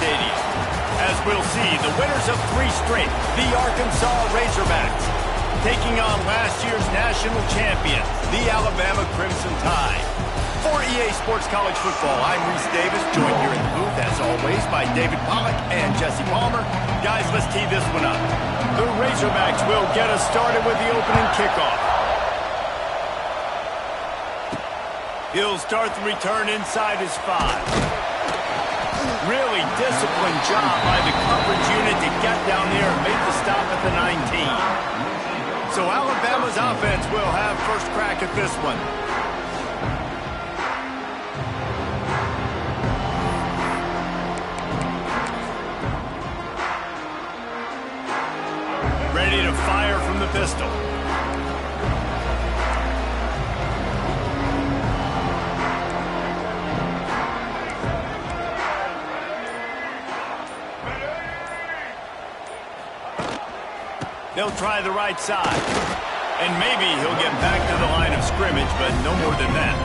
Stadium. As we'll see, the winners of 3 straight, the Arkansas Razorbacks, taking on last year's national champion, the Alabama Crimson Tide. For EA Sports College Football, I'm Reese Davis, joined here in the booth, as always, by David Pollack and Jesse Palmer. Guys, let's tee this one up. The Razorbacks will get us started with the opening kickoff. He'll start the return inside his 5. Really disciplined job by the coverage unit to get down there and make the stop at the 19. So Alabama's offense will have first crack at this one. Ready to fire from the pistol. They'll try the right side. And maybe he'll get back to the line of scrimmage, but no more than that.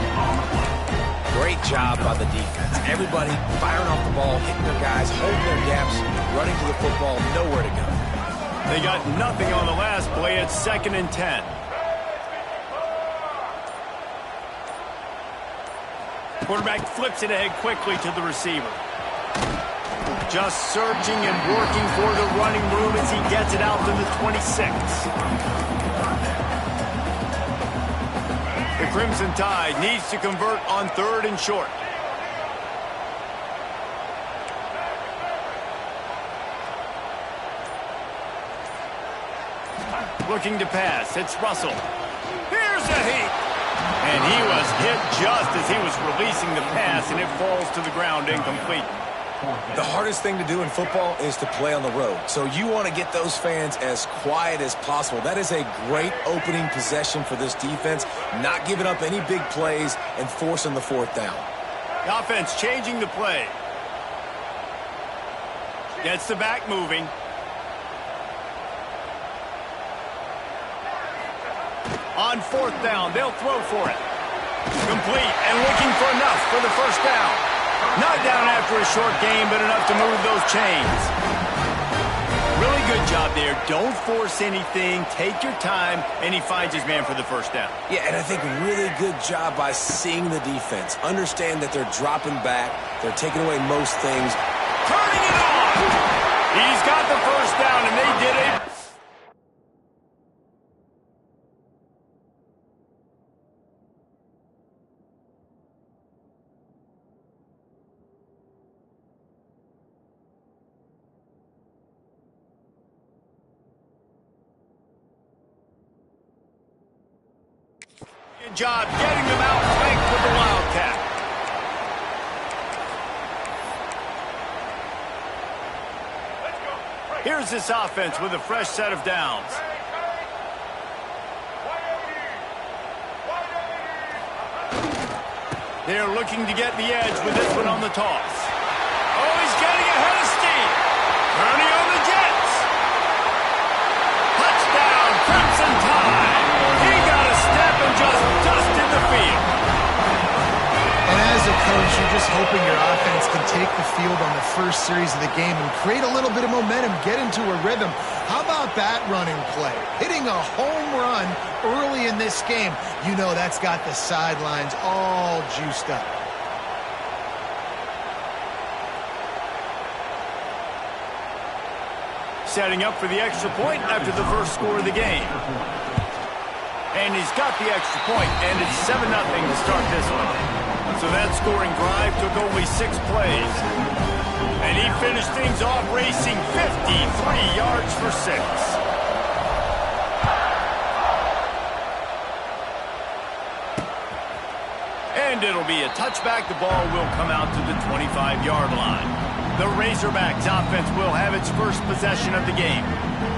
Great job by the defense. Everybody firing off the ball, hitting their guys, holding their gaps, running to the football, nowhere to go. They got nothing on the last play. It's 2nd and 10. Quarterback flips it ahead quickly to the receiver. Just searching and working for the running room as he gets it out to the 26. The Crimson Tide needs to convert on 3rd and short. Looking to pass. It's Russell. Here's a heat. And he was hit just as he was releasing the pass, and it falls to the ground incomplete. The hardest thing to do in football is to play on the road. So you want to get those fans as quiet as possible. That is a great opening possession for this defense, not giving up any big plays and forcing the 4th down. The offense changing the play. Gets the back moving. On 4th down, they'll throw for it. Complete and looking for enough for the first down. Not down after a short game, but enough to move those chains. Really good job there. Don't force anything. Take your time, and he finds his man for the first down. Yeah, and I think really good job by seeing the defense. Understand that they're dropping back. They're taking away most things. Turning it on! He's got the first down, and they did it. Good job getting them out flanked with the Wildcat. Here's this offense with a fresh set of downs. They're looking to get the edge with this one on the toss. Oh, he's getting ahead of steam. Turning on the Jets. Touchdown, Crimson Tide. He got a step and just dusted the field. And as a coach, you're just hoping your offense can take the field on the first series of the game and create a little bit of momentum, get into a rhythm. How about that running play? Hitting a home run early in this game. You know that's got the sidelines all juiced up. Setting up for the extra point after the first score of the game. And he's got the extra point, and it's 7-0 to start this one. So that scoring drive took only 6 plays. And he finished things off racing 53 yards for 6. And it'll be a touchback. The ball will come out to the 25-yard line. The Razorbacks offense will have its first possession of the game.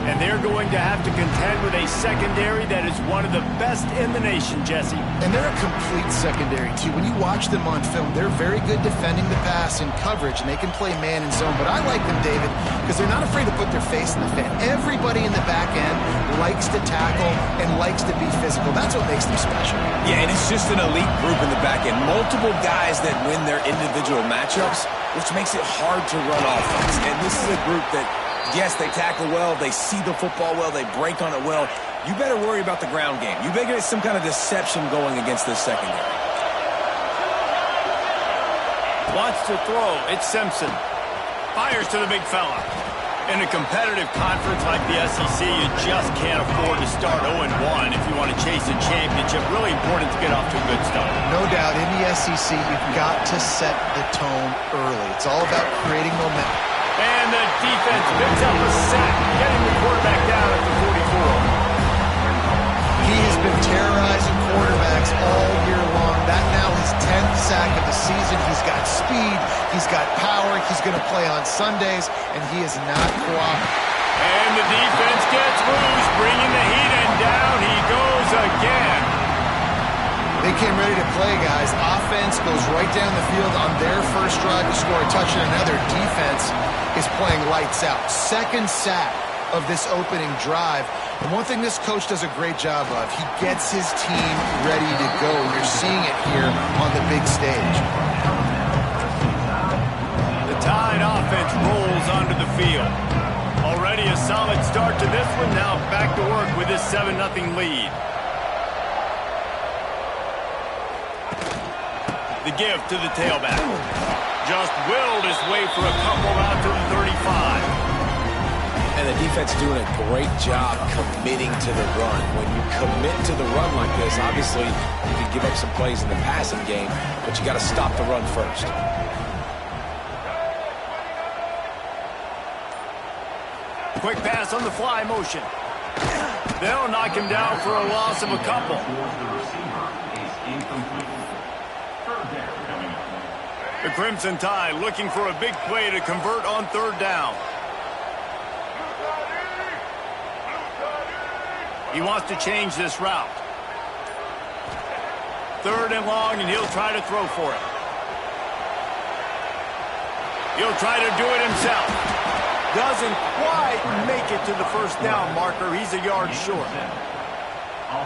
And they're going to have to contend with a secondary that is one of the best in the nation, Jesse. And they're a complete secondary, too. When you watch them on film, they're very good defending the pass and coverage, and they can play man and zone. But I like them, David, because they're not afraid to put their face in the fan. Everybody in the back end likes to tackle and likes to be physical. That's what makes them special. Yeah, and it's just an elite group in the back end. Multiple guys that win their individual matchups, which makes it hard to run offense. And this is a group that, yes, they tackle well, they see the football well, they break on it well. You better worry about the ground game. You better get some kind of deception going against this secondary. Wants to throw. It's Simpson. Fires to the big fella. In a competitive conference like the SEC, you just can't afford to start 0-1 if you want to chase a championship. Really important to get off to a good start. No doubt, in the SEC, you've got to set the tone early. It's all about creating momentum. And the defense picks up a sack, getting the quarterback down at the 44. He has been terrorizing quarterbacks all year long. That now his 10th sack of the season. He's got speed. He's got power. He's going to play on Sundays, and he is not cooperating. And the defense gets loose, bringing the heat, and down he goes again. They came ready to play, guys. Offense goes right down the field on their first drive to score a touchdown. Now their defense is playing lights out. Second sack of this opening drive. And one thing this coach does a great job of, he gets his team ready to go. You're seeing it here on the big stage. The Tide offense rolls onto the field. Already a solid start to this one. Now back to work with this 7-0 lead. The give to the tailback. Just willed his way for a couple out to the 35. And the defense doing a great job committing to the run. When you commit to the run like this, obviously you can give up some plays in the passing game, but you got to stop the run first. Quick pass on the fly motion. They'll knock him down for a loss of a couple. The Crimson Tide looking for a big play to convert on third down. He wants to change this route. Third and long, and he'll try to throw for it. He'll try to do it himself. Doesn't quite make it to the first down marker. He's a yard short.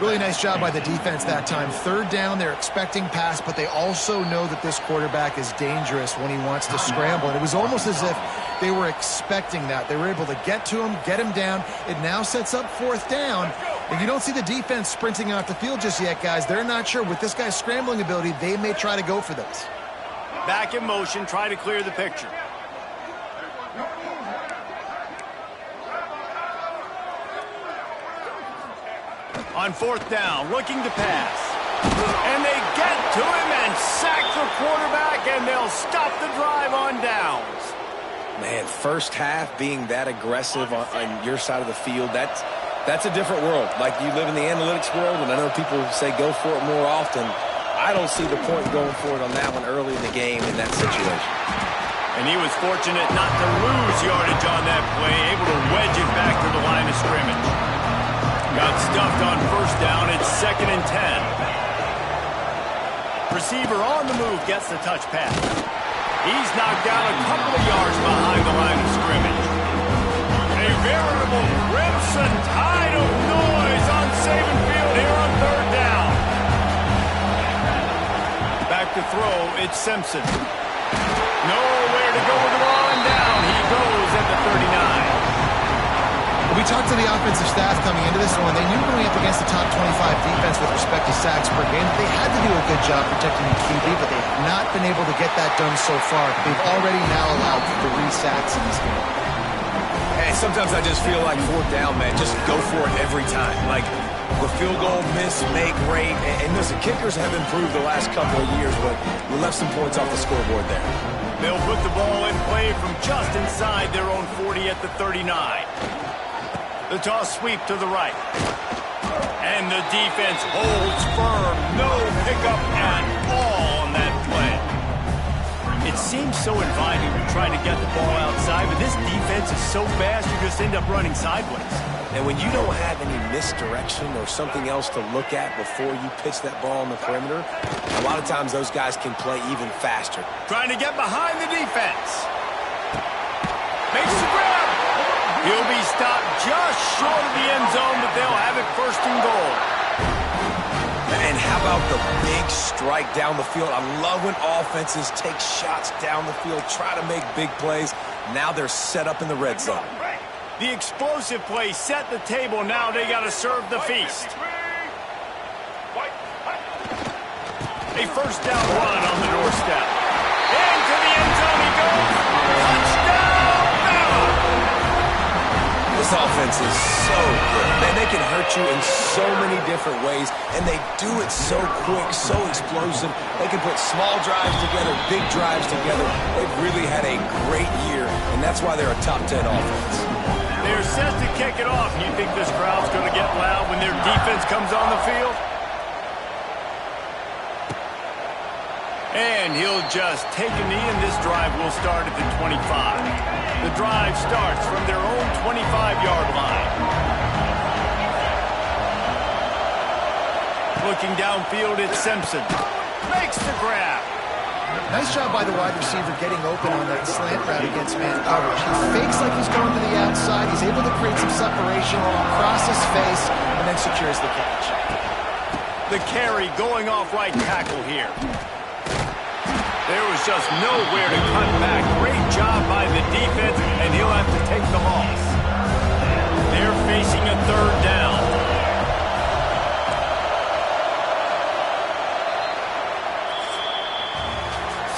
Really nice job by the defense that time. Third down, they're expecting pass, but they also know that this quarterback is dangerous when he wants to scramble. And it was almost as if they were expecting that. They were able to get to him, get him down. It now sets up fourth down. And you don't see the defense sprinting off the field just yet, guys. They're not sure. With this guy's scrambling ability, they may try to go for this. Back in motion, try to clear the picture. On fourth down, looking to pass. And they get to him and sack the quarterback, and they'll stop the drive on downs. Man, first half being that aggressive on your side of the field, that's a different world. Like, you live in the analytics world, and I know people say go for it more often. I don't see the point going for it on that one early in the game in that situation. And he was fortunate not to lose yardage on that play, able to wedge it back to the line of scrimmage. Got stuffed on first down. It's 2nd and 10. Receiver on the move gets the touch pass. He's knocked down a couple of yards behind the line of scrimmage. A veritable Crimson Tide of noise on Saban Field here on third down. Back to throw. It's Simpson. Nowhere to go with the ball, and down he goes at the 39. We talked to the offensive staff coming into this one. They knew going up against the top 25 defense with respect to sacks per game. They had to do a good job protecting the QB, but they have not been able to get that done so far. They've already now allowed 3 sacks in this game. Hey, sometimes I just feel like fourth down, man, just go for it every time. Like, the field goal, miss, make, rate. And listen, kickers have improved the last couple of years, but we left some points off the scoreboard there. They'll put the ball in play from just inside their own 40 at the 39. The toss sweep to the right. And the defense holds firm. No pickup at all on that play. It seems so inviting to try to get the ball outside, but this defense is so fast you just end up running sideways. And when you don't have any misdirection or something else to look at before you pitch that ball on the perimeter, a lot of times those guys can play even faster. Trying to get behind the defense. Makes the grab. He'll be stopped just short of the end zone, but they'll have it first and goal. And how about the big strike down the field? I love when offenses take shots down the field, try to make big plays. Now they're set up in the red zone. The explosive play set the table. Now they got to serve the feast. A first down run on the doorstep. Into the end zone he goes. Touchdown, Bama! This offense is so good. Man, they can hurt you in so many different ways, and they do it so quick, so explosive. They can put small drives together, big drives together. They've really had a great year, and that's why they're a top 10 offense. They're set to kick it off. You think this crowd's going to get loud when their defense comes on the field? And he'll just take a knee, and this drive will start at the 25. The drive starts from their own 25-yard line. Looking downfield, it's Simpson. Makes the grab. Nice job by the wide receiver getting open on that slant route against man coverage. He fakes like he's going to the outside. He's able to create some separation, cross his face, and then secures the catch. The carry going off right tackle here. There was just nowhere to cut back. Great job by the defense, and he'll have to take the loss. They're facing a third down.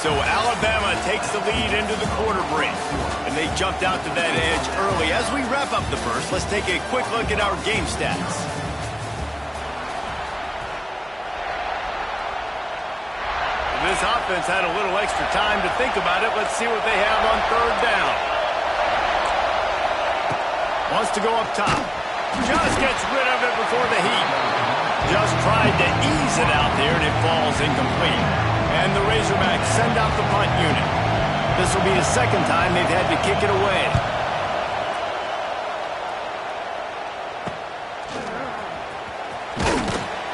So Alabama takes the lead into the quarter break, and they jumped out to that edge early. As we wrap up the first, let's take a quick look at our game stats. This offense had a little extra time to think about it. Let's see what they have on third down. Wants to go up top. Just gets rid of it before the heat. Just tried to ease it out there, and it falls incomplete. And the Razorbacks send out the punt unit. This will be the second time they've had to kick it away.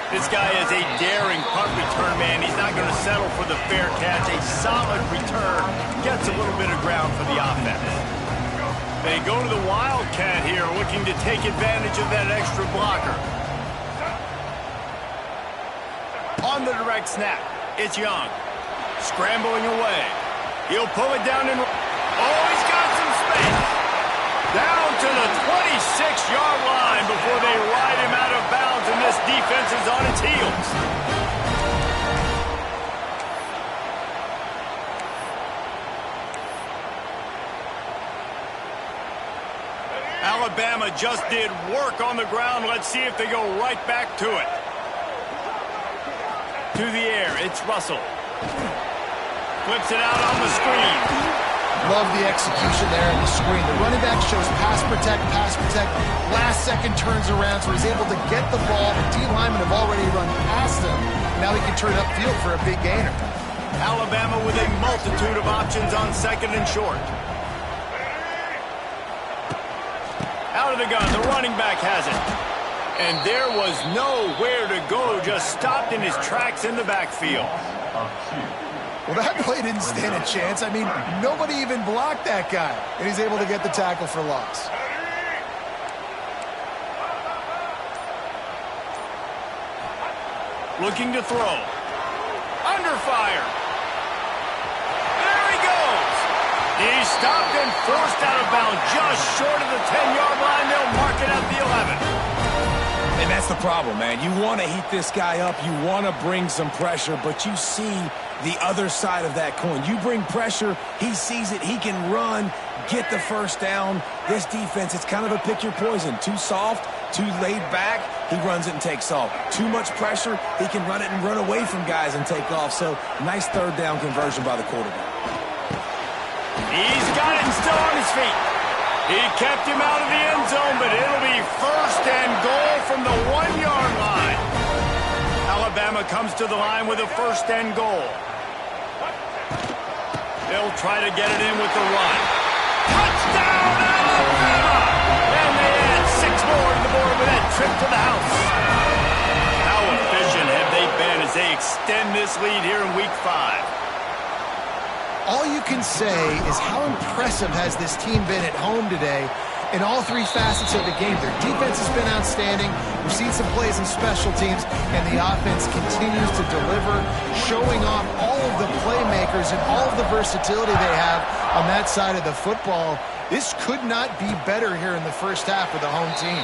This guy is a daring punt return man. He's not going to settle for the fair catch. A solid return. Gets a little bit of ground for the offense. They go to the Wildcat here, looking to take advantage of that extra blocker. On the direct snap, it's Young. Scrambling away. He'll pull it down and... Oh, he's got some space. Down to the 26-yard line before they ride him out of bounds, and this defense is on its heels. Alabama just did work on the ground. Let's see if they go right back to it. To the air, it's Russell. Flips it out on the screen. Love the execution there on the screen. The running back shows pass protect. Last second turns around, so he's able to get the ball. The D linemen have already run past him. Now he can turn it upfield for a big gainer. Alabama with a multitude of options on second and short. Out of the gun, the running back has it. And there was nowhere to go, just stopped in his tracks in the backfield. Well, that play didn't stand a chance. I mean, nobody even blocked that guy, and he's able to get the tackle for loss. Looking to throw. Under fire. There he goes. He's stopped and forced out of bounds just short of the 10-yard line. They'll mark it at the 11. And that's the problem, man. You want to heat this guy up. You want to bring some pressure, but you see the other side of that coin. You bring pressure, he sees it, he can run, get the first down. This defense, it's kind of a pick your poison. Too soft, too laid back, he runs it and takes off. Too much pressure, he can run it and run away from guys and take off. So, nice third down conversion by the quarterback. He's got it and still on his feet. He kept him out of the end zone, but it'll be first and goal from the 1-yard line. Alabama comes to the line with a first and goal. They'll try to get it in with the run. Touchdown, Alabama! And they add 6 more to the board with that trip to the house. How efficient have they been as they extend this lead here in Week 5? All you can say is how impressive has this team been at home today in all 3 facets of the game. Their defense has been outstanding. We've seen some plays in special teams, and the offense continues to deliver, showing off all of the playmakers and all of the versatility they have on that side of the football. This could not be better here in the first half for the home team.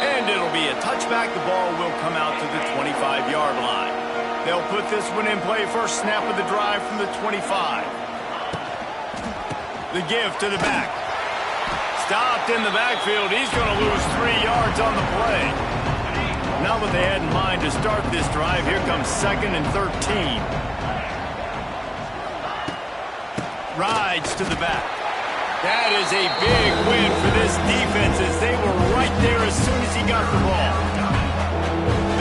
And it'll be a touchback. The ball will come out to the 25-yard line. They'll put this one in play. First snap of the drive from the 25. The give to the back. Stopped in the backfield. He's going to lose 3 yards on the play. Now that they had in mind to start this drive, here comes 2nd and 13. Rides to the back. That is a big win for this defense as they were right there as soon as he got the ball.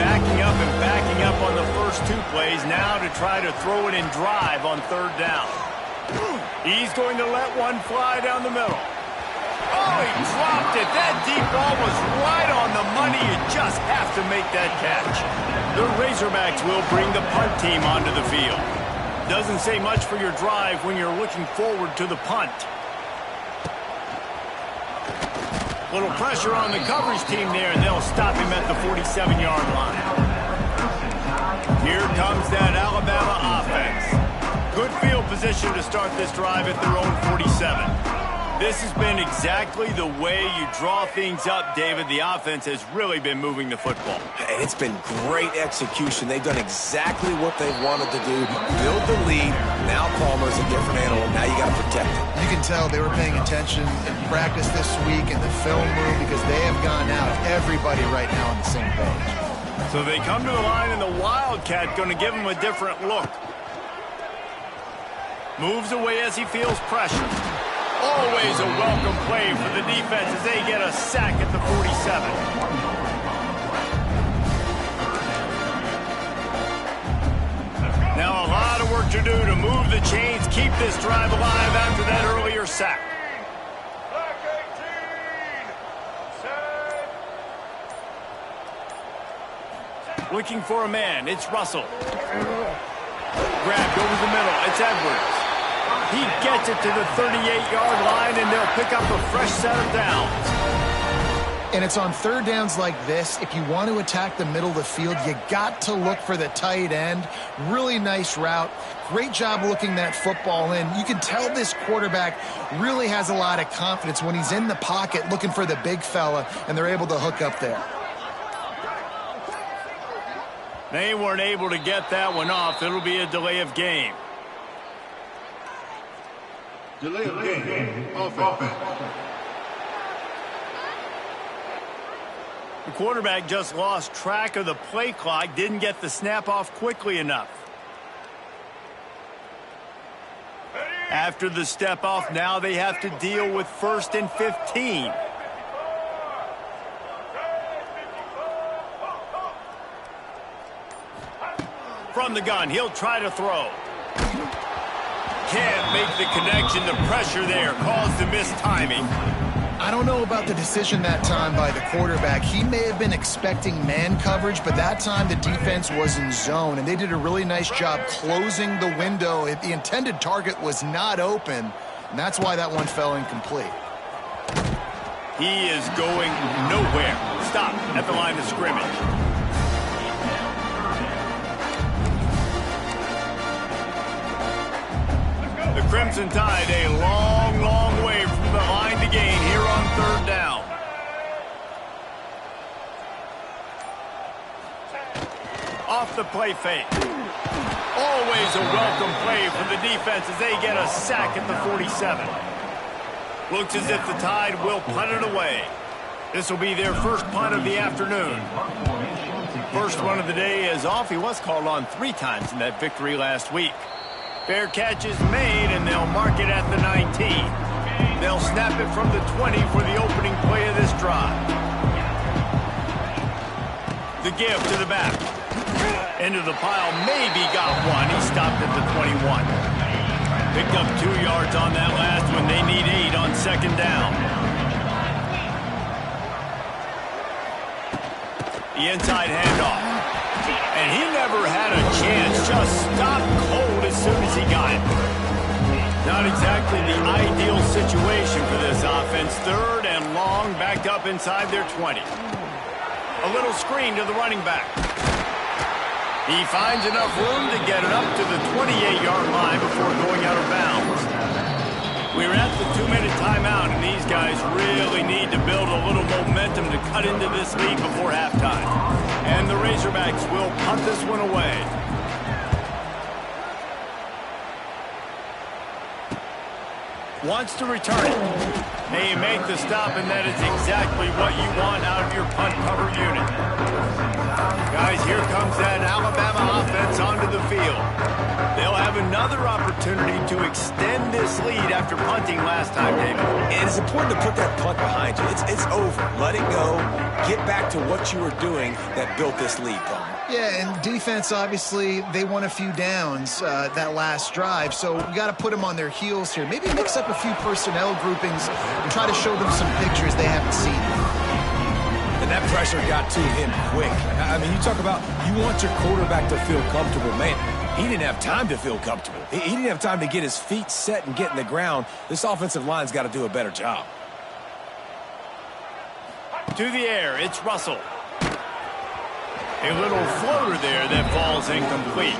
Backing up and backing up on the first 2 plays now to try to throw it in drive on 3rd down. He's going to let one fly down the middle. Oh, he dropped it. That deep ball was right on the money. You just have to make that catch. The Razorbacks will bring the punt team onto the field. Doesn't say much for your drive when you're looking forward to the punt. Little pressure on the coverage team there, and they'll stop him at the 47-yard line. Here comes that Alabama offense. Good field position to start this drive at their own 47. This has been exactly the way you draw things up, David. The offense has really been moving the football. And it's been great execution. They've done exactly what they've wanted to do. Build the lead. Now Palmer's a different animal. Now you got to protect it. You can tell they were paying attention in practice this week in the film room because they have gone out. Everybody right now on the same page. So they come to the line, and the Wildcat going to give them a different look. Moves away as he feels pressure. Always a welcome play for the defense as they get a sack at the 47. Now a lot of work to do to move the chains, keep this drive alive after that earlier sack. Looking for a man. It's Russell. Grabbed over the middle. It's Edwards. He gets it to the 38-yard line, and they'll pick up a fresh set of downs. And it's on 3rd downs like this. If you want to attack the middle of the field, you got to look for the tight end. Really nice route. Great job looking that football in. You can tell this quarterback really has a lot of confidence when he's in the pocket looking for the big fella, and they're able to hook up there. They weren't able to get that one off. It'll be a delay of game. Delay of game. Offense. The quarterback just lost track of the play clock, didn't get the snap off quickly enough. After the step off, now they have to deal with 1st and 15. From the gun, he'll try to throw. Can't make the connection. The pressure there caused the missed timing. I don't know about the decision that time by the quarterback. He may have been expecting man coverage, but that time the defense was in zone, and they did a really nice job closing the window. The intended target was not open, and that's why that one fell incomplete. He is going nowhere. Stop at the line of scrimmage. The Crimson Tide a long, long way from the line to gain here on 3rd down. Off the play fake. Always a welcome play for the defense as they get a sack at the 47. Looks as if the Tide will punt it away. This will be their first punt of the afternoon. First one of the day is off. He was called on 3 times in that victory last week. Fair catch is made, and they'll mark it at the 19. They'll snap it from the 20 for the opening play of this drive. The give to the back. Into the pile, maybe got one. He stopped at the 21. Picked up 2 yards on that last one. They need 8 on second down. The inside handoff. And he never had a chance. Just stopped cold as soon as he got it. Not exactly the ideal situation for this offense. 3rd and long, backed up inside their 20. A little screen to the running back. He finds enough room to get it up to the 28-yard line before going out of bounds. We're at the 2-minute timeout, and these guys really need to build a little momentum to cut into this lead before halftime. And the Razorbacks will punt this one away. Wants to return it. They make the stop, and that is exactly what you want out of your punt cover unit. Guys, here comes that Alabama offense onto the field. They'll have another opportunity to extend this lead after punting last time, David. And it's important to put that punt behind you. It's over. Let it go. Get back to what you were doing that built this lead, Palmer. Yeah, and defense, obviously, they won a few downs that last drive, so we got to put them on their heels here. Maybe mix up a few personnel groupings and try to show them some pictures they haven't seen. And that pressure got to him quick. I mean, you talk about you want your quarterback to feel comfortable. Man, he didn't have time to feel comfortable. He didn't have time to get his feet set and get in the ground. This offensive line's got to do a better job. To the air, it's Russell. A little floater there that falls incomplete.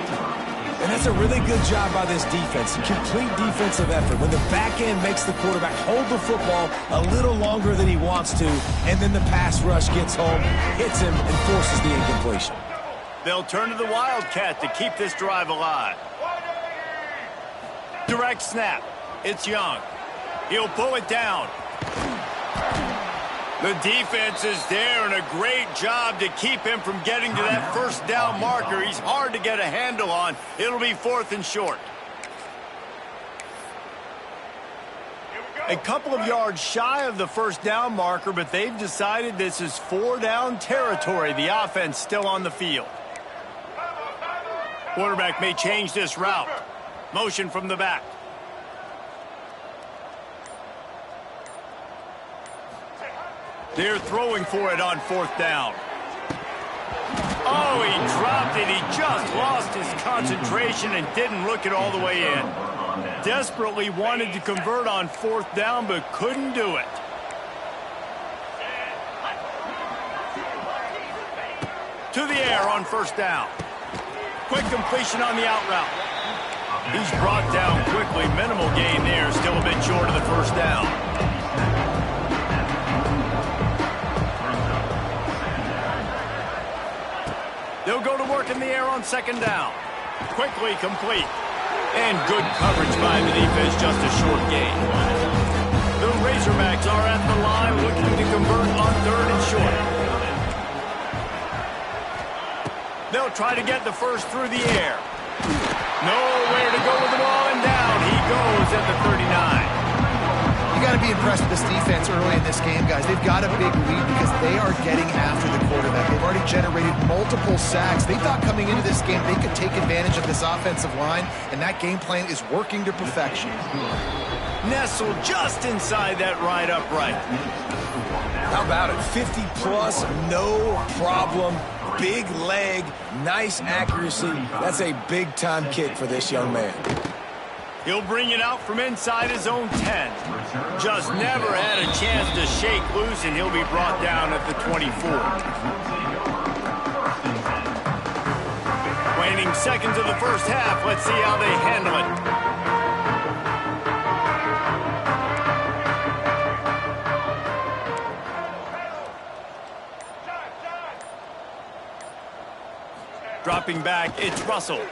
And that's a really good job by this defense. A complete defensive effort. When the back end makes the quarterback hold the football a little longer than he wants to, and then the pass rush gets home, hits him, and forces the incompletion. They'll turn to the Wildcat to keep this drive alive. Direct snap. It's Young. He'll pull it down. The defense is there, and a great job to keep him from getting to that first down marker. He's hard to get a handle on. It'll be 4th and short. A couple of yards shy of the first down marker, but they've decided this is 4-down territory. The offense still on the field. Quarterback may change this route. Motion from the back. They're throwing for it on 4th down. Oh, he dropped it. He just lost his concentration and didn't look it all the way in. Desperately wanted to convert on 4th down, but couldn't do it. To the air on 1st down. Quick completion on the out route. He's brought down quickly. Minimal gain there. Still a bit short of the 1st down. They'll go to work in the air on 2nd down. Quickly complete. And good coverage by the defense, just a short gain. The Razorbacks are at the line looking to convert on 3rd and short. They'll try to get the first through the air. Nowhere to go with the ball, and down he goes at the 39. You got to be impressed with this defense early in this game, guys. They've got a big lead because they are getting after the quarterback. They've already generated multiple sacks. They thought coming into this game they could take advantage of this offensive line, and that game plan is working to perfection. Nestled just inside that right upright. How about it? 50-plus, no problem. Big leg, nice accuracy. That's a big-time kick for this young man. He'll bring it out from inside his own 10. Just never had a chance to shake loose, and he'll be brought down at the 24. Waning seconds of the first half. Let's see how they handle it. Dropping back, it's Russell.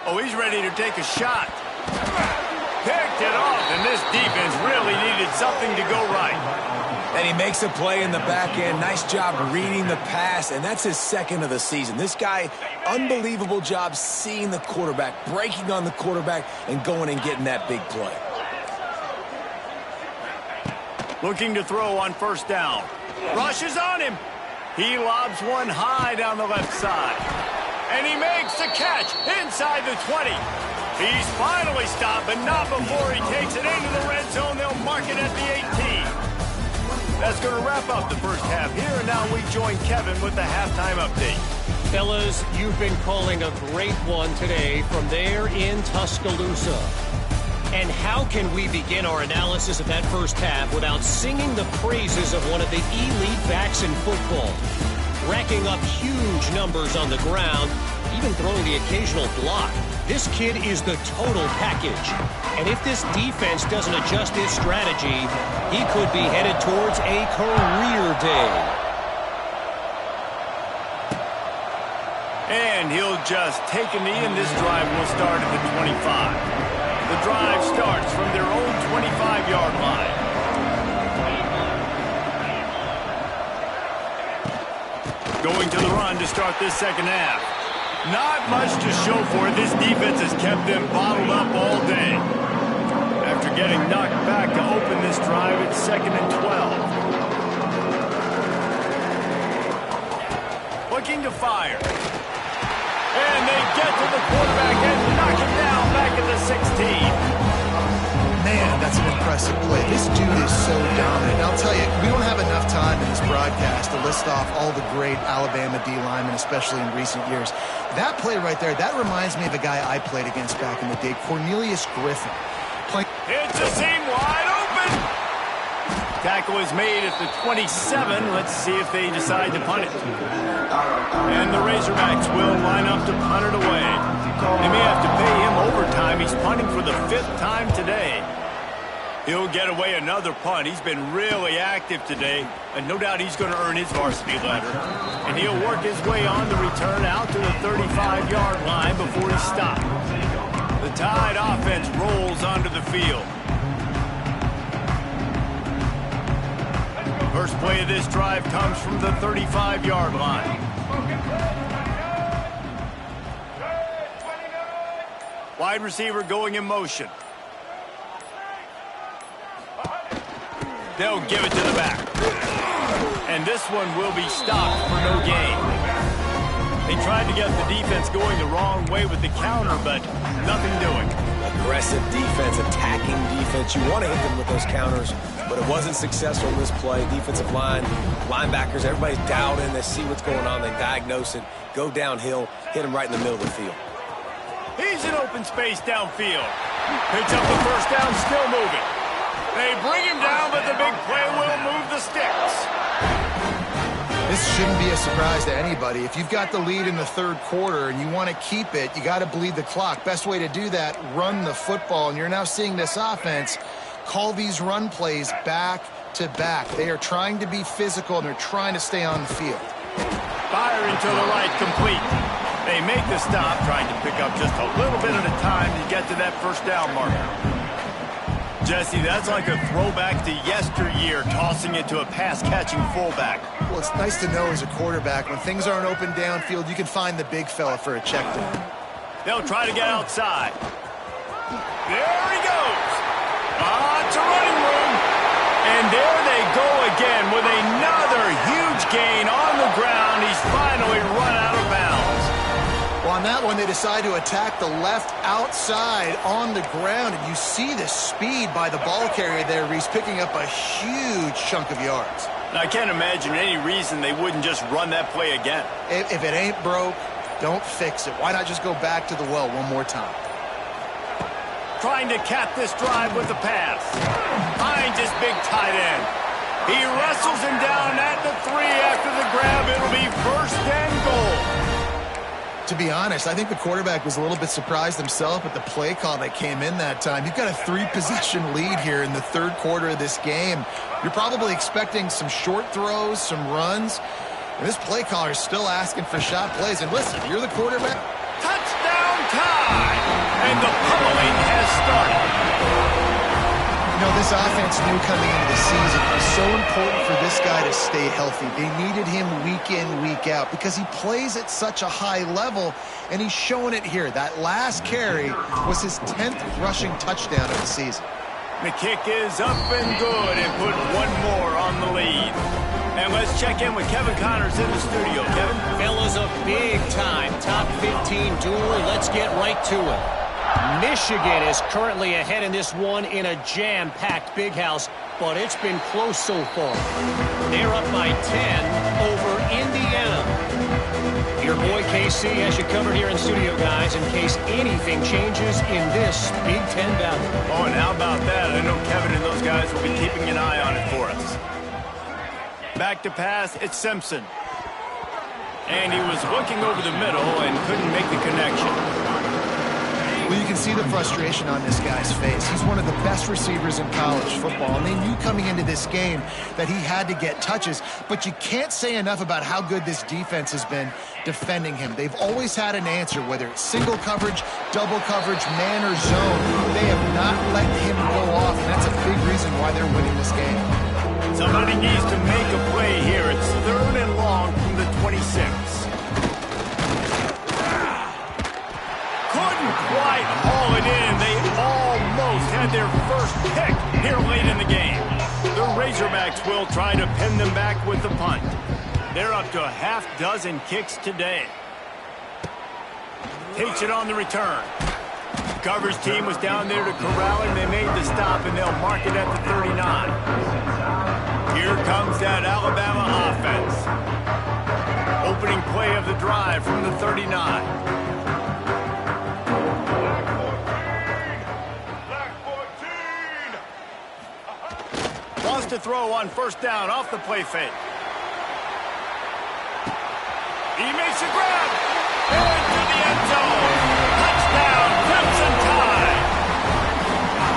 Oh, he's ready to take a shot. Picked it off, and this defense really needed something to go right. And he makes a play in the back end. Nice job reading the pass, and that's his 2nd of the season. This guy, unbelievable job seeing the quarterback, breaking on the quarterback, and going and getting that big play. Looking to throw on 1st down. Rushes on him. He lobs one high down the left side. And he makes the catch inside the 20. He's finally stopped, but not before he takes it into the red zone. They'll mark it at the 18. That's going to wrap up the first half here, and now we join Kevin with the halftime update. Fellas, you've been calling a great one today from there in Tuscaloosa. And how can we begin our analysis of that first half without singing the praises of one of the elite backs in football? Racking up huge numbers on the ground, even throwing the occasional block. This kid is the total package. And if this defense doesn't adjust its strategy, he could be headed towards a career day. And he'll just take a knee, and this drive will start at the 25. The drive starts from their own 25-yard line. Going to the run to start this second half. Not much to show for it. This defense has kept them bottled up all day. After getting knocked back to open this drive, it's 2nd and 12. Looking to fire. And they get to the quarterback and knock him down back at the 16. Man, that's an impressive play. This dude is so dominant. And I'll tell you, we don't have enough time in this broadcast to list off all the great Alabama D linemen, especially in recent years. That play right there, that reminds me of a guy I played against back in the day, Cornelius Griffin. It's a seam wide open. Tackle is made at the 27. Let's see if they decide to punt it. And the Razorbacks will line up to punt it away. They may have to pay him overtime. He's punting for the 5th time today. He'll get away another punt. He's been really active today, and no doubt he's going to earn his varsity letter. And he'll work his way on the return out to the 35-yard line before he's stopped. The Tide offense rolls onto the field. First play of this drive comes from the 35-yard line. Wide receiver going in motion. They'll give it to the back. And this one will be stopped for no gain. They tried to get the defense going the wrong way with the counter, but nothing doing. Aggressive defense, attacking defense. You want to hit them with those counters, but it wasn't successful in this play. Defensive line, linebackers, everybody's dialed in. They see what's going on. They diagnose it, go downhill, hit them right in the middle of the field. He's in open space downfield. Picks up the first down, still moving. They bring him down, but the big play will move the sticks. This shouldn't be a surprise to anybody. If you've got the lead in the third quarter and you want to keep it, you got to bleed the clock. Best way to do that, run the football. And you're now seeing this offense call these run plays back to back. They are trying to be physical, and they're trying to stay on the field. Fire into the right, complete. They make the stop, trying to pick up just a little bit at a time to get to that first down marker. Jesse, that's like a throwback to yesteryear, tossing it to a pass-catching fullback. Well, it's nice to know as a quarterback, when things aren't open downfield, you can find the big fella for a check down. They'll try to get outside. There he goes. Lots of running room. And there they go again with another huge gain on the ground. He's finally run out of bounds. Well, on that one, they decide to attack the left outside on the ground, and you see the speed by the ball carrier there, Reese, picking up a huge chunk of yards. Now, I can't imagine any reason they wouldn't just run that play again. If it ain't broke, don't fix it. Why not just go back to the well one more time? Trying to cap this drive with the pass. Finds his big tight end. He wrestles him down at the 3 after the grab. It'll be 1st and goal. To be honest, I think the quarterback was a little bit surprised himself at the play call that came in that time. You've got a 3-possession lead here in the third quarter of this game. You're probably expecting some short throws, some runs. And this play caller is still asking for shot plays. And listen, you're the quarterback. Touchdown Tide! And the pummeling has started. You know, this offense knew coming into the season it was so important for this guy to stay healthy. They needed him week in, week out because he plays at such a high level, and he's showing it here. That last carry was his 10th rushing touchdown of the season. The kick is up and good, and put one more on the lead. And let's check in with Kevin Connors in the studio. Kevin? Fellas, a big-time top 15 duel. Let's get right to it. Michigan is currently ahead in this one in a jam-packed big house, but it's been close so far. They're up by 10 over Indiana. Your boy KC has you covered here in studio, guys, in case anything changes in this Big Ten battle. Oh, and how about that? I know Kevin and those guys will be keeping an eye on it for us. Back to pass, it's Simpson. And he was looking over the middle and couldn't make the connection. Well, you can see the frustration on this guy's face. He's one of the best receivers in college football, and they knew coming into this game that he had to get touches, but you can't say enough about how good this defense has been defending him. They've always had an answer, whether it's single coverage, double coverage, man or zone. They have not let him go off, and that's a big reason why they're winning this game. Somebody needs to make a play here. It's 3rd and long from the 26. Couldn't quite haul it in. They almost had their first pick here late in the game. The Razorbacks will try to pin them back with the punt. They're up to a half-dozen kicks today. Takes it on the return. Coverage team was down there to corral him. They made the stop, and they'll mark it at the 39. Here comes that Alabama offense. Opening play of the drive from the 39. Wants to throw on 1st down off the play fake. He makes a grab. Into the end zone. Touchdown, Crimson Tide.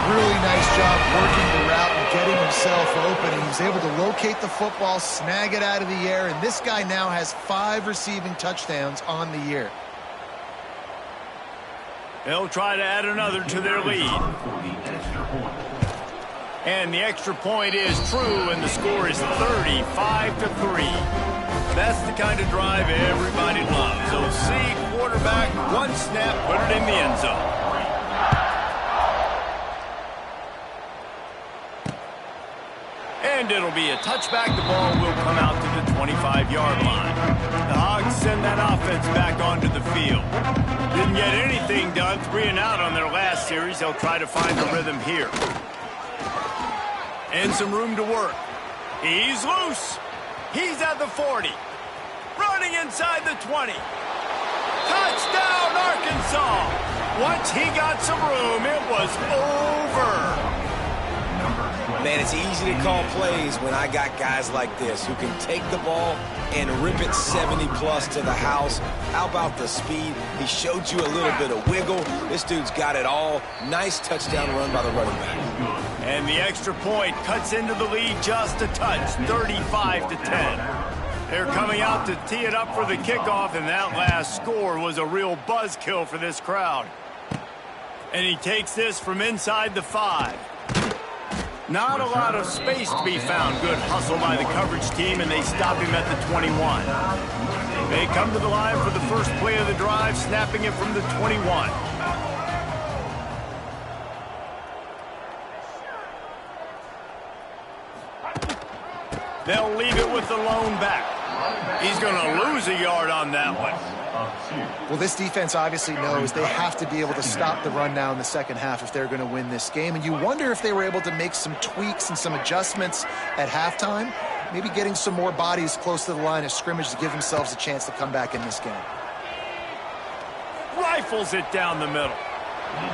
Really nice job working the route and getting himself open. He was able to locate the football, snag it out of the air, and this guy now has 5 receiving touchdowns on the year. They'll try to add another to their lead. And the extra point is true, and the score is 35-3. That's the kind of drive everybody loves. So see quarterback, 1 snap, put it in the end zone. And it'll be a touchback. The ball will come out to the 25-yard line. The Hogs send that offense back onto the field. Didn't get anything done, 3 and out on their last series. They'll try to find the rhythm here. And some room to work. He's loose. He's at the 40. Running inside the 20. Touchdown, Arkansas. Once he got some room, it was over. Man, it's easy to call plays when I got guys like this who can take the ball and rip it 70-plus to the house. How about the speed? He showed you a little bit of wiggle. This dude's got it all. Nice touchdown run by the running back. And the extra point cuts into the lead just a touch, 35-10. They're coming out to tee it up for the kickoff, and that last score was a real buzzkill for this crowd. And he takes this from inside the 5. Not a lot of space to be found. Good hustle by the coverage team, and they stop him at the 21. They come to the line for the first play of the drive, snapping it from the 21. They'll leave it with the lone back. He's going to lose a yard on that one. Well, this defense obviously knows they have to be able to stop the run now in the second half if they're going to win this game. And you wonder if they were able to make some tweaks and some adjustments at halftime, maybe getting some more bodies close to the line of scrimmage to give themselves a chance to come back in this game. Rifles it down the middle.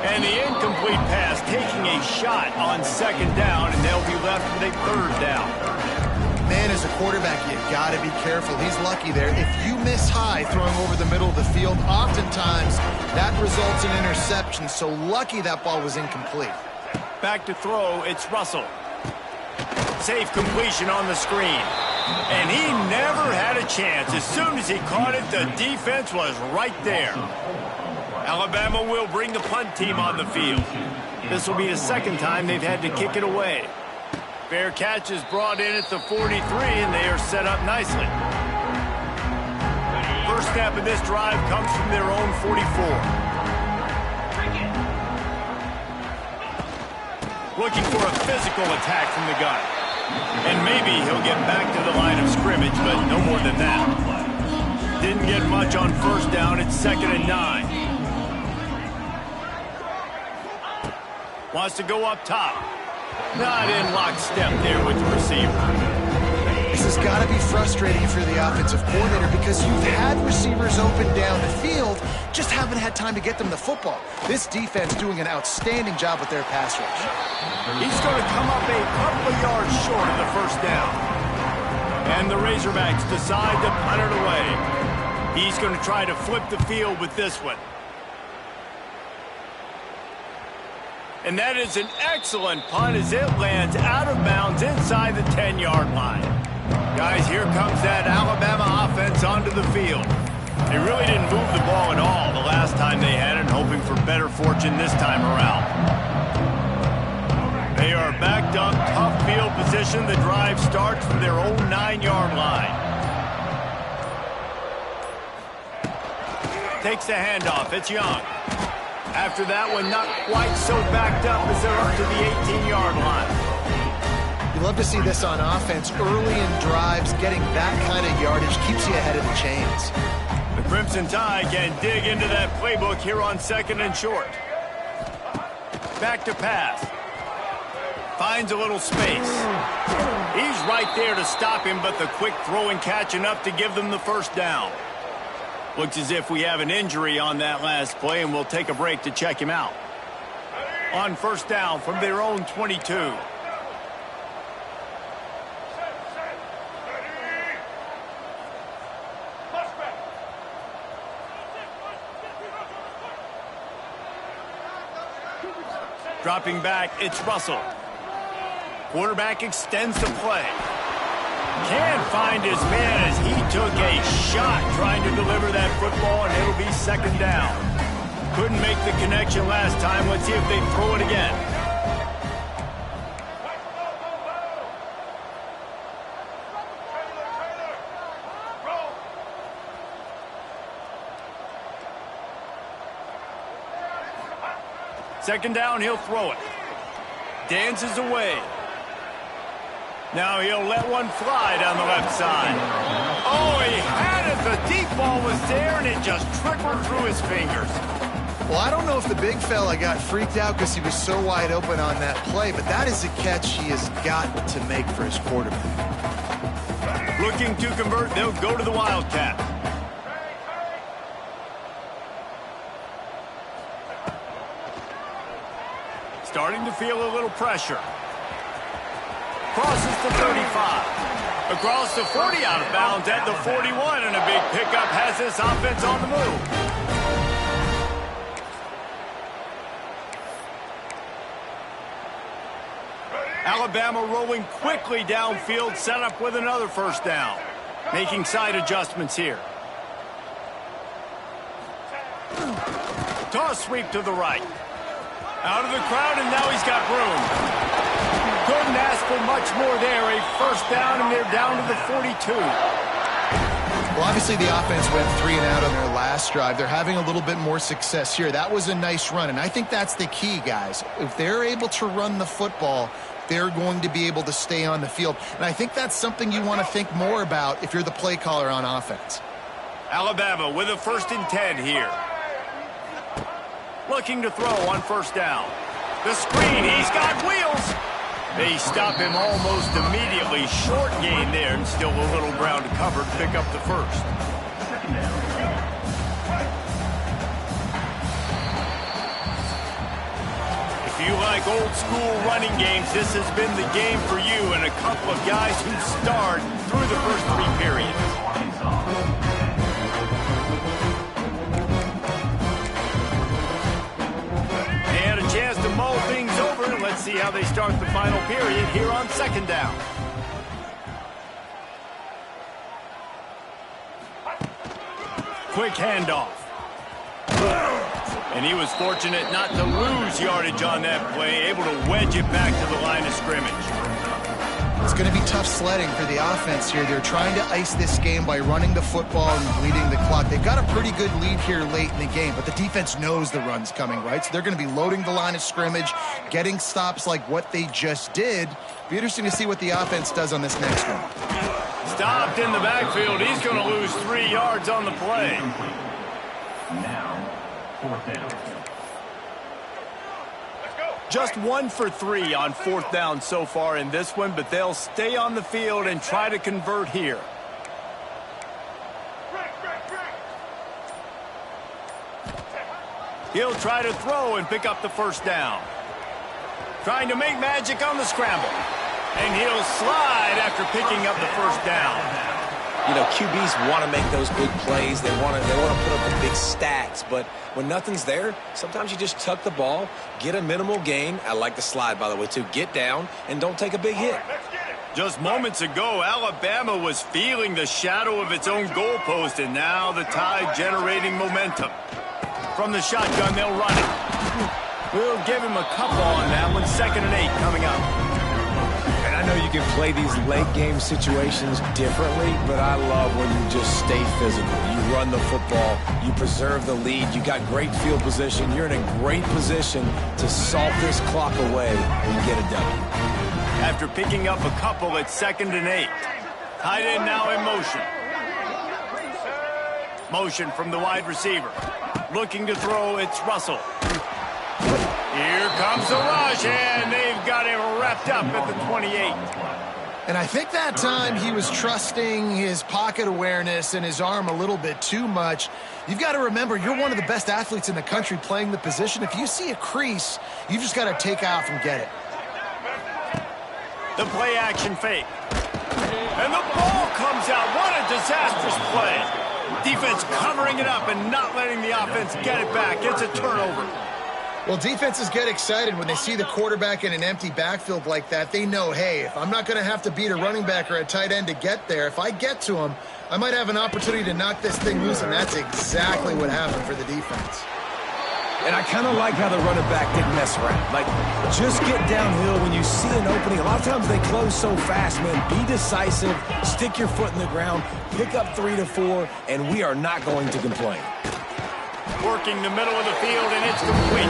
And the incomplete pass taking a shot on 2nd down, and they'll be left with a 3rd down. Man, as a quarterback, you got to be careful. He's lucky there. If you miss high throwing over the middle of the field, oftentimes that results in interception. So lucky that ball was incomplete. Back to throw, it's Russell. Safe completion on the screen. And he never had a chance. As soon as he caught it, the defense was right there. Alabama will bring the punt team on the field. This will be the 2nd time they've had to kick it away. Fair catch is brought in at the 43, and they are set up nicely. First snap of this drive comes from their own 44. Looking for a physical attack from the gun. And maybe he'll get back to the line of scrimmage, but no more than that. Didn't get much on 1st down. It's 2nd and 9. Wants to go up top. Not in lockstep there with the receiver. This has got to be frustrating for the offensive coordinator because you've had receivers open down the field, just haven't had time to get them the football. This defense doing an outstanding job with their pass rush. He's going to come up a couple of yards short of the first down. And the Razorbacks decide to punt it away. He's going to try to flip the field with this one. And that is an excellent punt as it lands out of bounds inside the 10-yard line. Guys, here comes that Alabama offense onto the field. They really didn't move the ball at all the last time they had it, hoping for better fortune this time around. They are backed up, tough field position. The drive starts from their own 9-yard line. Takes the handoff. It's Young. After that one, not quite so backed up as they're up to the 18-yard line. You love to see this on offense. Early in drives, getting that kind of yardage keeps you ahead of the chains. The Crimson Tide can dig into that playbook here on 2nd and short. Back to pass. Finds a little space. He's right there to stop him, but the quick throw and catch enough to give them the first down. Looks as if we have an injury on that last play, and we'll take a break to check him out. On first down from their own 22. Dropping back, it's Russell. Quarterback extends the play. Can't find his man as he took a shot trying to deliver that football, and it'll be 2nd down. Couldn't make the connection last time. Let's see if they throw it again. Second down, he'll throw it. Dances away. Now he'll let one fly down the left side. Oh, he had it. The deep ball was there, and it just trickled through his fingers. Well, I don't know if the big fella got freaked out because he was so wide open on that play, but that is a catch he has got to make for his quarterback. Looking to convert, they'll go to the Wildcat. Starting to feel a little pressure. Crosses the 35. Across the 40, out of bounds at the 41, and a big pickup has this offense on the move. Alabama rolling quickly downfield, set up with another first down. Making side adjustments here. Toss sweep to the right. Out of the crowd, and now he's got room. Couldn't ask for much more there. A first down, and they're down to the 42. Well, obviously the offense went 3 and out on their last drive. They're having a little bit more success here. That was a nice run, and I think that's the key, guys. If they're able to run the football, they're going to be able to stay on the field. And I think that's something you want to think more about if you're the play caller on offense. Alabama with a 1st and 10 here. Looking to throw on first down. The screen, he's got wheels. They stop him almost immediately. Short gain there, and still a little ground to cover to pick up the first. If you like old school running games, this has been the game for you, and a couple of guys who starred through the first 3 periods. Chance to mull things over, and let's see how they start the final period here on 2nd down. Quick handoff. And he was fortunate not to lose yardage on that play, able to wedge it back to the line of scrimmage. It's going to be tough sledding for the offense here. They're trying to ice this game by running the football and bleeding the clock. They've got a pretty good lead here late in the game, but the defense knows the run's coming, right? So they're going to be loading the line of scrimmage, getting stops like what they just did. Be interesting to see what the offense does on this next one. Stopped in the backfield. He's going to lose 3 yards on the play. Now, 4th down. Just 1 for 3 on 4th down so far in this one, but they'll stay on the field and try to convert here. He'll try to throw and pick up the 1st down. Trying to make magic on the scramble. And he'll slide after picking up the 1st down. You know, QBs want to make those big plays. They want to put up the big stats. But when nothing's there, sometimes you just tuck the ball, get a minimal gain. I like the slide, by the way, too. Get down and don't take a big hit. Just moments ago, Alabama was feeling the shadow of its own goalpost, and now the Tide generating momentum. From the shotgun, they'll run it. We'll give him a couple on that one. 2nd and 8 coming up. And I know you can play these late-game situations differently, but I love when you just stay physical. You run the football. You preserve the lead. You got great field position. You're in a great position to salt this clock away and get a W. After picking up a couple at 2nd and 8. Tight end now in motion. Motion from the wide receiver. Looking to throw, it's Russell. Here comes the rush, and they've got him wrapped up at the 28. And I think that time he was trusting his pocket awareness and his arm a little bit too much. You've got to remember, you're one of the best athletes in the country playing the position. If you see a crease, you've just got to take off and get it. The play action fake. And the ball comes out. What a disastrous play. Defense covering it up and not letting the offense get it back. It's a turnover. Well, defenses get excited when they see the quarterback in an empty backfield like that. They know, hey, if I'm not going to have to beat a running back or a tight end to get there, if I get to him, I might have an opportunity to knock this thing loose, and that's exactly what happened for the defense. And I kind of like how the running back didn't mess around. Like, just get downhill when you see an opening. A lot of times they close so fast, man. Be decisive, stick your foot in the ground, pick up 3 to 4, and we are not going to complain. Working the middle of the field, and it's complete.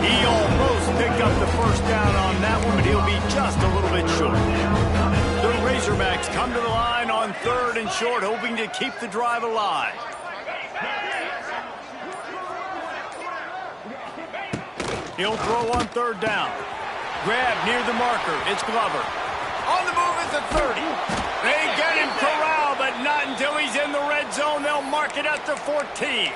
He almost picked up the 1st down on that one, but he'll be just a little bit short. The Razorbacks come to the line on 3rd and short, hoping to keep the drive alive. He'll throw on 3rd down. Grab near the marker. It's Glover. On the move is the 30. They get him corralled, but not until he's in the red zone. They'll mark it at the 14.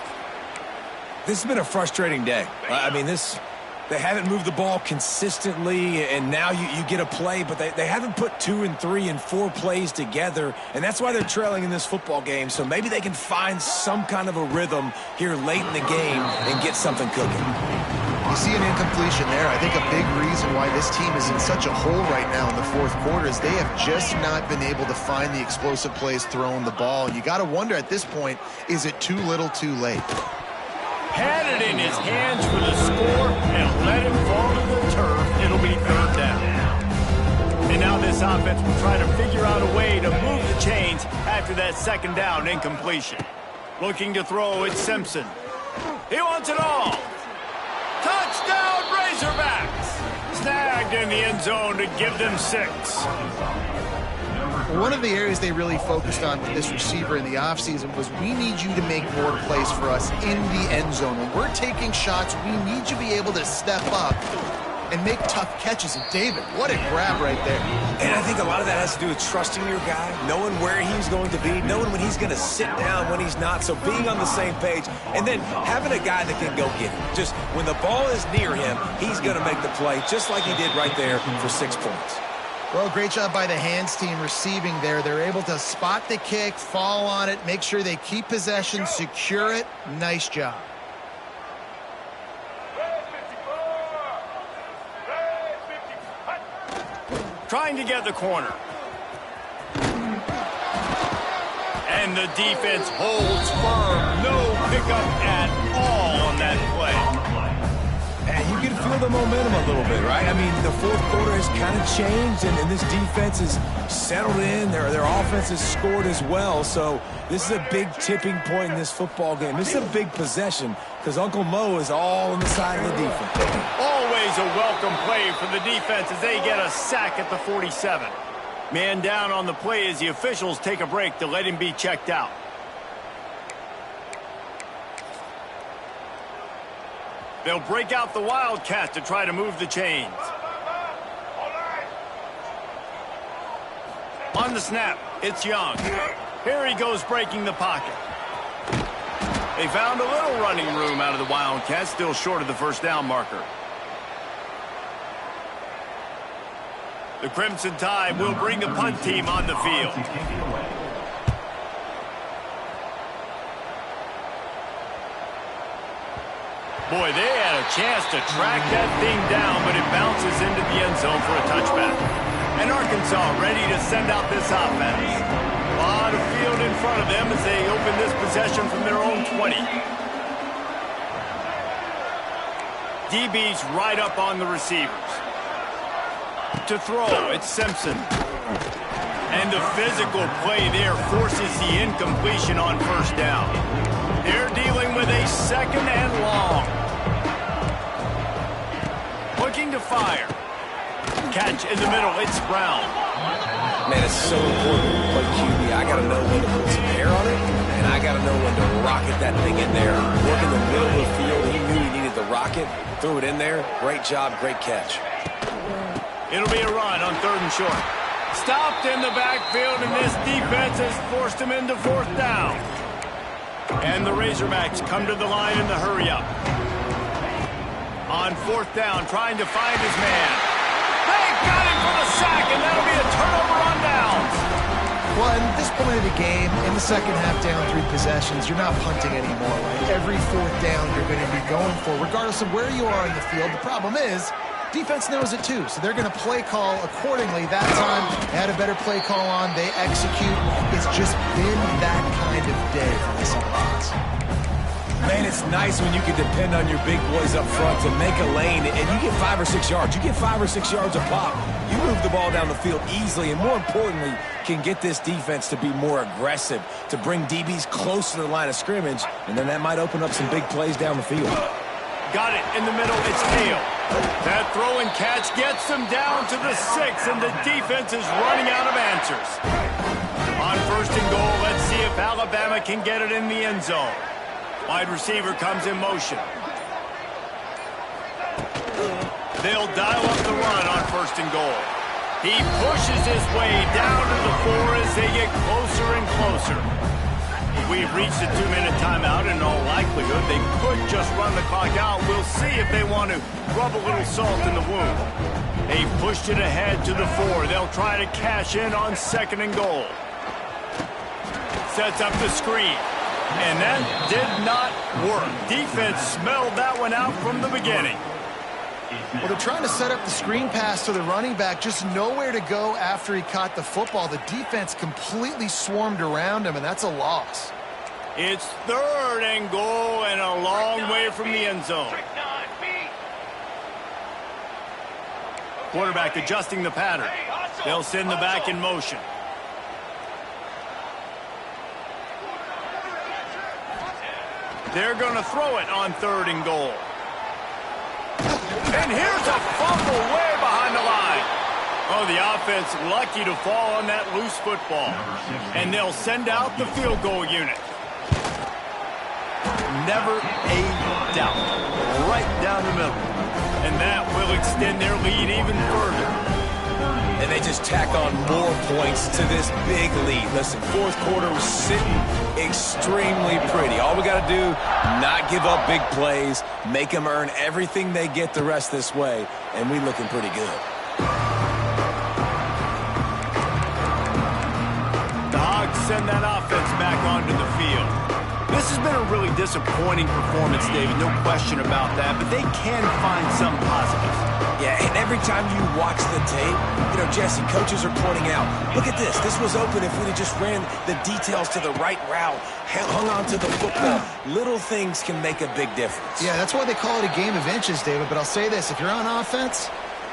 This has been a frustrating day. I mean, they haven't moved the ball consistently, and now you get a play, but they haven't put 2 and 3 and 4 plays together, and that's why they're trailing in this football game. So maybe they can find some kind of a rhythm here late in the game and get something cooking. You see an incompletion there. I think a big reason why this team is in such a hole right now in the 4th quarter is they have just not been able to find the explosive plays throwing the ball. And you got to wonder at this point, is it too little too late? Had it in his hands for the score and let him fall to the turf. It'll be 3rd down. And now this offense will try to figure out a way to move the chains after that 2nd down incompletion. Looking to throw, it's Simpson. He wants it all. Touchdown, Razorbacks! Snagged in the end zone to give them 6. One of the areas they really focused on with this receiver in the offseason was we need you to make more plays for us in the end zone. When we're taking shots, we need you to be able to step up and make tough catches. And David, what a grab right there. And I think a lot of that has to do with trusting your guy, knowing where he's going to be, knowing when he's going to sit down, when he's not. So being on the same page, and then having a guy that can go get it. Just when the ball is near him, he's going to make the play, just like he did right there for 6 points. Well, great job by the hands team receiving there. They're able to spot the kick, fall on it, make sure they keep possession, secure it. Nice job. Trying to get the corner. And the defense holds firm. No pickup at all on that play. And you can feel the momentum a little bit, right? I mean, the 4th quarter has kind of changed, and this defense is settled in. Their offense has scored as well. So this is a big tipping point in this football game. This is a big possession because Uncle Mo is all on the side of the defense. Always a welcome play for the defense as they get a sack at the 47. Man down on the play as the officials take a break to let him be checked out. They'll break out the Wildcat to try to move the chains. On the snap, it's Young. Here he goes breaking the pocket. They found a little running room out of the Wildcat, still short of the first down marker. The Crimson Tide will bring the punt team on the field. Boy, they had a chance to track that thing down, but it bounces into the end zone for a touchback. And Arkansas ready to send out this offense. A lot of field in front of them as they open this possession from their own 20. DB's right up on the receivers. To throw, it's Simpson. And the physical play there forces the incompletion on first down. They're dealing with a second and long. Looking to fire. Catch in the middle, it's Brown. Man, it's so important to play QB. I got to know when to put some air on it, and I got to know when to rocket that thing in there. Work in the middle of the field. He knew he needed the rocket. Threw it in there. Great job, great catch. It'll be a run on 3rd and short. Stopped in the backfield, and this defense has forced him into 4th down. And the Razorbacks come to the line in the hurry-up. On 4th down, trying to find his man. They got him for the sack, and that'll be a turnover on downs. Well, at this point of the game, in the second half down 3 possessions, you're not punting anymore, right? Every 4th down you're going to be going for, regardless of where you are in the field. The problem is, defense knows it too, so they're going to play call accordingly. That time, they had a better play call on. They execute. It's just been that kind of day for this offense. Man, it's nice when you can depend on your big boys up front to make a lane, and you get 5 or 6 yards. You get 5 or 6 yards a pop. You move the ball down the field easily, and more importantly, can get this defense to be more aggressive, to bring DBs close to the line of scrimmage, and then that might open up some big plays down the field. Got it in the middle, it's Hale. That throw and catch gets them down to the 6, and the defense is running out of answers. On 1st and goal, let's see if Alabama can get it in the end zone. Wide receiver comes in motion. They'll dial up the run on 1st and goal. He pushes his way down to the 4 as they get closer and closer. We've reached a 2-minute timeout, and in all likelihood, they could just run the clock out. We'll see if they want to rub a little salt in the wound. They pushed it ahead to the 4. They'll try to cash in on 2nd and goal. Sets up the screen. And that did not work. Defense smelled that one out from the beginning. Well, they're trying to set up the screen pass to the running back, just nowhere to go after he caught the football. The defense completely swarmed around him, and that's a loss. It's 3rd and goal and a long way from the end zone. Quarterback adjusting the pattern. They'll send the back in motion. They're going to throw it on 3rd and goal. And here's a fumble way behind the line. Oh, the offense lucky to fall on that loose football. And they'll send out the field goal unit. Never a doubt. Right down the middle. And that will extend their lead even further. And they just tack on more points to this big lead. Listen, 4th quarter was sitting extremely pretty. All we got to do, not give up big plays, make them earn everything they get the rest this way, and we looking pretty good. The Hogs send that offense back onto the field. This has been a really disappointing performance, David, no question about that, but they can find some positives. Yeah, and every time you watch the tape, you know, Jesse, coaches are pointing out, look at this. This was open if we'd have just ran the details to the right route, hung on to the football. Little things can make a big difference. Yeah, that's why they call it a game of inches, David. But I'll say this, if you're on offense,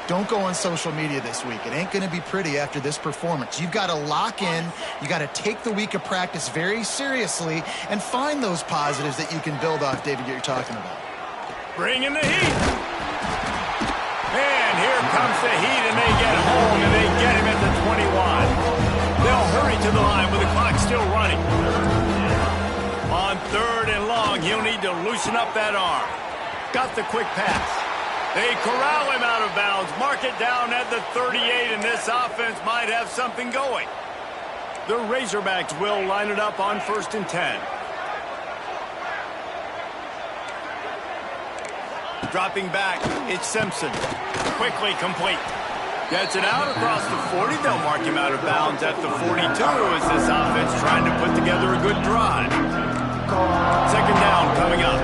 don't go on social media this week. It ain't going to be pretty after this performance. You've got to lock in. You got to take the week of practice very seriously and find those positives that you can build off, David, that you're talking about. Bring in the heat. And here comes the heat, and they get home, and they get him at the 21. They'll hurry to the line with the clock still running. On 3rd and long, he'll need to loosen up that arm. Got the quick pass. They corral him out of bounds. Mark it down at the 38, and this offense might have something going. The Razorbacks will line it up on 1st and 10. Dropping back, it's Simpson. Quickly complete. Gets it out across the 40. They'll mark him out of bounds at the 42 as this offense trying to put together a good drive. 2nd down coming up.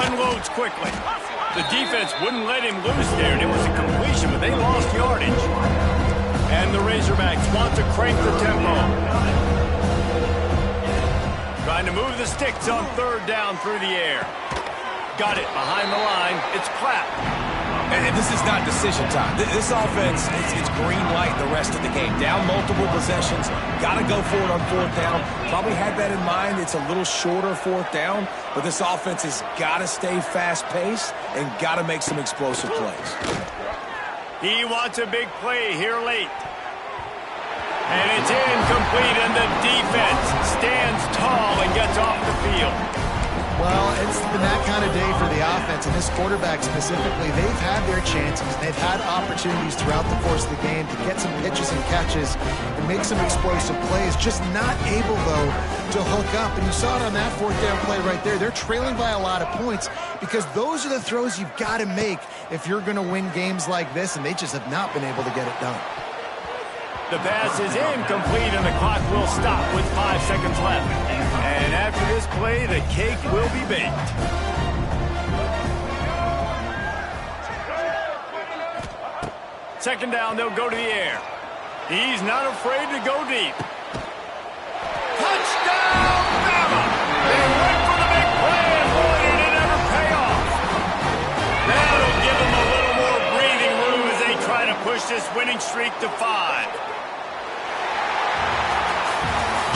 Unloads quickly. The defense wouldn't let him loose there, and it was a completion, but they lost yardage. And the Razorbacks want to crank the tempo. Trying to move the sticks on 3rd down through the air. Got it behind the line. It's Clapp. And this is not decision time. This offense, it's green light the rest of the game. Down multiple possessions. Got to go for it on 4th down. Probably had that in mind. It's a little shorter 4th down. But this offense has got to stay fast-paced and got to make some explosive plays. He wants a big play here late. And it's incomplete, and the defense stands tall and gets off the field. Well, it's been that kind of day for the offense, and this quarterback specifically. They've had their chances. They've had opportunities throughout the course of the game to get some pitches and catches and make some explosive plays. Just not able, though, to hook up. And you saw it on that 4th down play right there. They're trailing by a lot of points because those are the throws you've got to make if you're going to win games like this, and they just have not been able to get it done. The pass is incomplete, and the clock will stop with 5 seconds left. And after this play, the cake will be baked. Second down, they'll go to the air. He's not afraid to go deep. Touchdown, Bama! They went for the big play, and boy, did it ever pay off. That'll give them a little more breathing room as they try to push this winning streak to 5.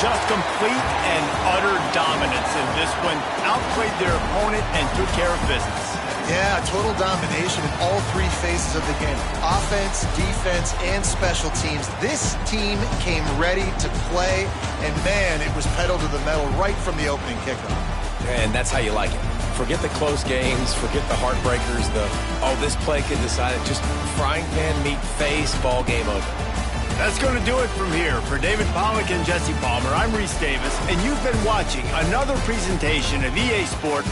Just complete and utter dominance in this one. Outplayed their opponent and took care of business. Yeah, total domination in all 3 phases of the game. Offense, defense, and special teams. This team came ready to play, and man, it was pedal to the metal right from the opening kickoff. And that's how you like it. Forget the close games, forget the heartbreakers, this play could decide it. Just frying pan meet face, ball game over. That's going to do it from here. For David Pollack and Jesse Palmer, I'm Reese Davis, and you've been watching another presentation of EA Sport